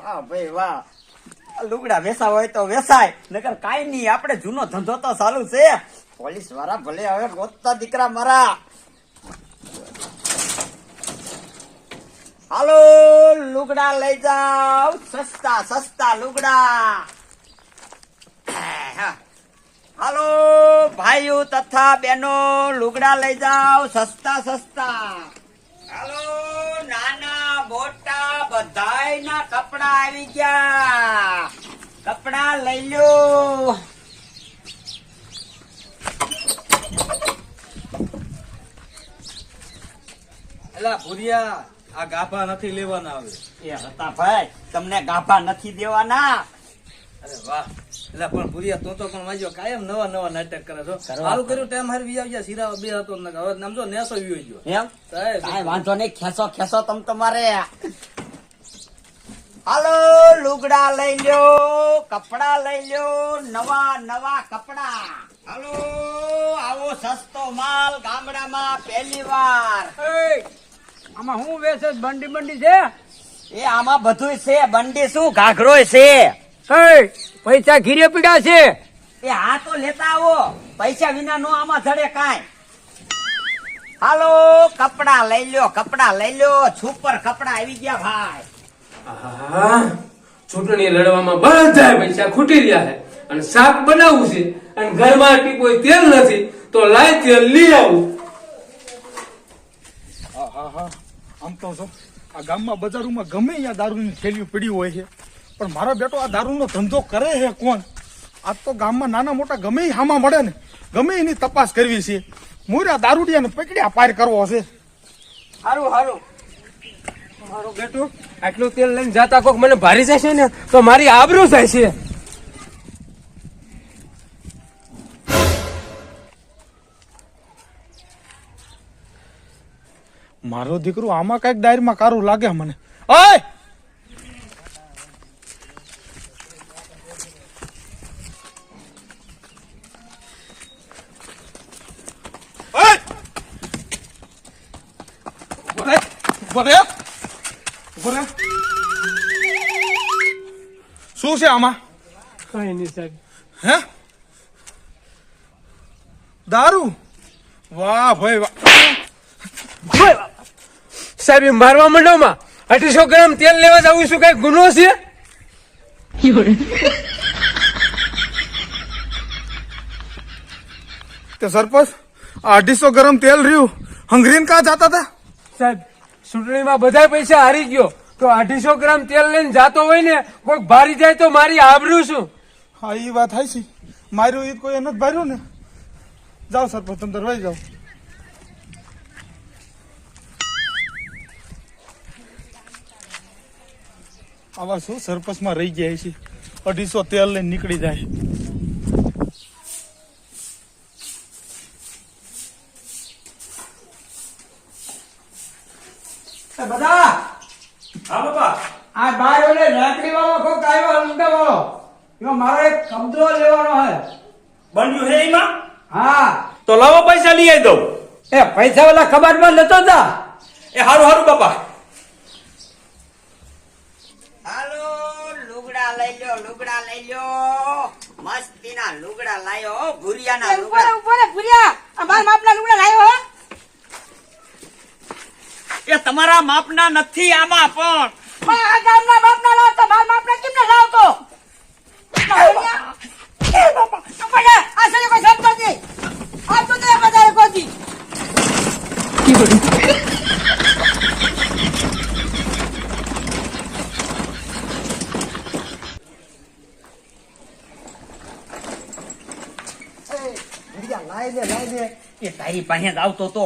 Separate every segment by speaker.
Speaker 1: વાહ ભાઈ વાહ, લુગડા વેસા હોય તો વેસાય, નકર કાઈ નહીં, આપણે જૂનો ધંધો તો ચાલુ છે. પોલીસ વાળા ભલે હવે ગોતતા દીકરા મારા. હાલો લુગડા લઈ જાવ, સસ્તા સસ્તા લુગડા. હાલો ભાઈઓ તથા બહેનો, લુગડા લઈ જાવ સસ્તા સસ્તા. હાલો નાના મોટા બધાયના કપડા આવી ગયા, કપડા લઈ લો.
Speaker 2: એલા ભુરિયા, આ ગાભા નથી લેવાના હવે.
Speaker 1: એ હતા ભાઈ, તમને ગાભા નથી દેવાના.
Speaker 2: અરે વાહ, એટલે પણ ભુરિયા તો પણ વાંચ્યો કાયમ નવા નવા નાટક કરે છો. સારું કર્યું ટાઈમ હાર વી આવ્યા, સિરાવા બે હતો ને હવે નામ જો નેસો વી ગયો.
Speaker 1: એમ કાંઈ વાંધો નહીં, ખેંચો ખેંચો તમ તમારે. હાલો લુગડા લઈ લ્યો, કપડા લઈ લ્યો, નવા નવા કપડા. હાલો આવો સસ્તો માલ ગામડામાં પહેલી વાર.
Speaker 3: આમાં હું વેચે બંડી બંડી છે?
Speaker 1: એ આમાં બધું છે, બંડી શું ઘાઘરો છે.
Speaker 3: પૈસા ઘીરે પીડા છે.
Speaker 1: એ હા તો લેતા આવો, પૈસા વિના નો આમાં જડે કાંઈ. હાલો કપડા લઈ લ્યો, કપડા લઈ લ્યો, સુપર કપડા આવી ગયા ભાઈ.
Speaker 4: ચૂંટણી લડવામાં બધા પૈસા ખૂટી રહ્યા છે અને શાક બનાવવું છે અને ઘરમાં કોઈ તેલ નથી તો લાય તેલ લઈ આવું.
Speaker 5: આમ તો જો આ ગામમાં બજારોમાં ગમે ત્યાં દારૂની થેલીઓ પડી હોય છે, પણ મારો બેટો આ દારૂનો ધંધો કરે છે કોણ? આજ તો ગામમાં નાના મોટા ગમે હામાં મળે ને, ગમે એની તપાસ કરવી છે. મોર્યા દારૂડિયાને પકડ્યા પાર કરવો છે.
Speaker 3: હારું હારું, મારો બેટો આટલું તેલ લઈને જાતા કોક મને ભારી જશે ને તો મારી આબરૂ જાય છે.
Speaker 5: મારો દીકરો આમાં કઈક ડાયરીમાં કારું લાગે મને. ઓય શું છે આમાં?
Speaker 3: કઈ નહીં સાહેબ.
Speaker 5: હે દારૂ? વાહ ભાઈ વાહ.
Speaker 3: સાહેબ મારવા મંડોમાં 800 ગ્રામ તેલ લેવા જવું શું કઈ ગુનો છે?
Speaker 5: તે સરપંચ 250 ગરમ તેલ રહ્યું હંગરીને કા જાતા હતા?
Speaker 3: સાહેબ ચૂંટણીમાં બધા પૈસા હારી ગયો તો 850 ગ્રામ તેલ લઈને જાતો હોય ને કોઈક ભારી જાય તો મારી આબરૂ શું?
Speaker 5: હા એ વાત થાય છે, માર્યું ઈદ કોઈ નથી ભાર્યું ને. જાઓ સરપંચ તમે દરવાઈ જાઓ. આવા શું સરપંચમાં રહી જાય છે, 250 તેલ લઈને નીકળી જાય.
Speaker 1: બધા
Speaker 2: હા બાપા,
Speaker 3: આ બાર ઓલે રાખડી વાળો કોક આવ્યો લંકા વાળો, એમાં મારો એક કબજો લેવાનો હે.
Speaker 2: બન્યું હે એમાં?
Speaker 3: હા
Speaker 2: તો લાવો પૈસા લઈ આવી દઉં.
Speaker 3: એ પૈસા વાળા કબાટમાં લેતો જા.
Speaker 2: એ હારું હારું બાપા.
Speaker 1: હાલો લુગડા લઈ લ્યો, લુગડા લઈ લ્યો, મસ્તીના લુગડા લાયો, ભુરિયાના લુગડા. એ તમારા માપના નથી આમાં પણ.
Speaker 6: લાઈને
Speaker 1: એ તારી પાસે જ આવતો તો.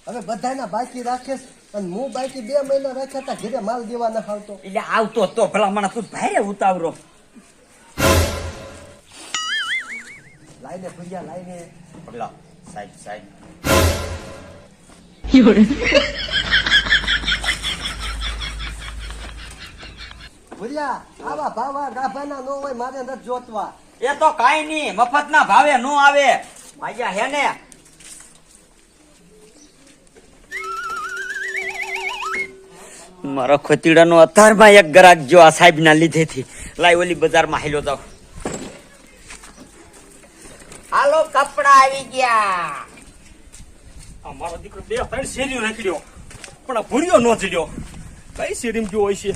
Speaker 6: હવે બધાના બાકી રાખે અને હું બાકી 2 મહિના રાખ્યા હતા, ઘરે માલ દેવા ન આવતો.
Speaker 1: એટલે આવતો તો ભલામણ તું ભારે ઉતાવરો.
Speaker 6: લાઈને ભૂરિયા લાઈને.
Speaker 1: લો સાહેબ સાહેબ.
Speaker 6: ભૂરિયા આવા ભાવા ગાભાના નો હોય, મારે નથી જોતવા.
Speaker 1: એ તો કાઈ નઈ, મફતના ભાવે નો આવે. માયા હે ને મારો ખોતીડાનો અત્યારમાં એક ગ્રાહક જો આ સાહેબ ના લીધેથી લાઈ ઓલી બજારમાં હાલ્યો જાવ. હાલો કપડા આવી ગયા.
Speaker 5: આ મારો દીકરો 2-3 શેરીઓ નાખી દ્યો પણ આ ભૂર્યો નો ચડ્યો કઈ શેરીમાં ગયો હોય છે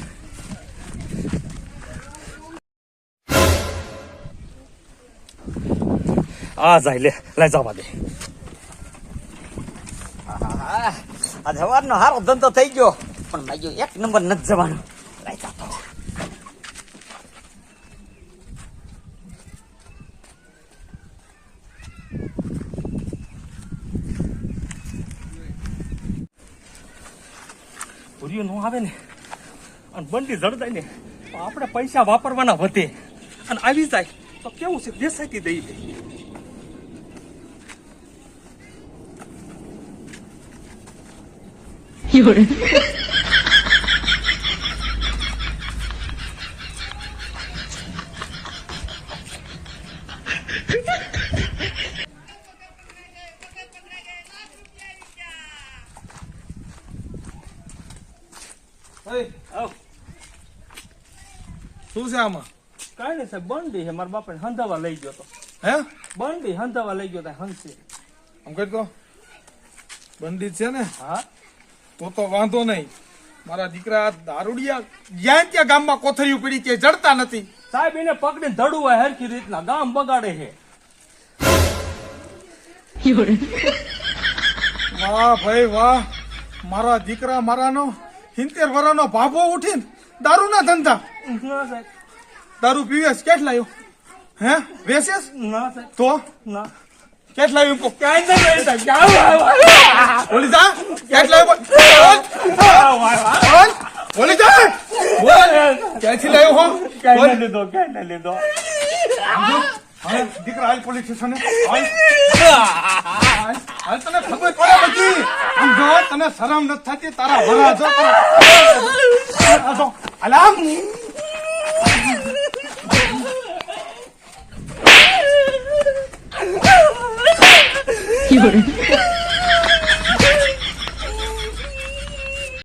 Speaker 5: આ જાય લે લઈ જવા દે
Speaker 1: આ સવારનો હારો ધંધો થઈ ગયો પણ માજો 1 નંબર નથી જવાનો. લઈ જાતો.
Speaker 5: ભૂર્યો નો આવે ને અને બંડી જડદાય ને તો આપણે પૈસા વાપરવાના વધે અને આવી જાય તો કેવું છે દેસાઈથી દઈ દે. શું છે આમાં?
Speaker 2: કાંઈ નહીં સાહેબ, બંડી છે. મારા બાપાને હંધાવા લઈ ગયો તો.
Speaker 5: હે
Speaker 2: બંડી હંધાવા લઈ ગયો તા હંસી.
Speaker 5: આમ કહી તો બંડી છે ને
Speaker 2: હા
Speaker 5: તો વાંધો નહીં. મારા દીકરા દારૂડિયા જ્યાં ત્યાં ગામમાં કોથળીઓ પડી કે જડતા નથી.
Speaker 2: સાહેબ એને પકડીને ધડુવાય હરખી રીતના, ગામ બગાડે છે.
Speaker 5: વાહ ભાઈ વાહ, મારા દીકરા મારાનો 70 વર્ષનો ભાભો ઉઠીને દારૂના ધંધા.
Speaker 2: ના સાહેબ,
Speaker 5: દારૂ પીવેસ કેટલા લાવ્યો? હે વેચેસ?
Speaker 2: ના સાહેબ,
Speaker 5: તો
Speaker 2: ના.
Speaker 5: કેટલા લાવ્યો? કહો.
Speaker 2: કાંઈ નહીં સાહેબ, આવ.
Speaker 5: બોલી જા કેટલા લાવ્યો? બોલ બોલી જા બોલ ક્યાંથી લાવ્યો હો?
Speaker 2: કાંઈ નહીં લીધો, કાંઈ નહીં લીધો.
Speaker 5: હાલ દીકરા હાલ પોલીસ સ્ટેશન હાલ તને ખબર પડે બધી. સમજો તને શરમ નથી થતી તારા વરા જો અલામ
Speaker 7: You're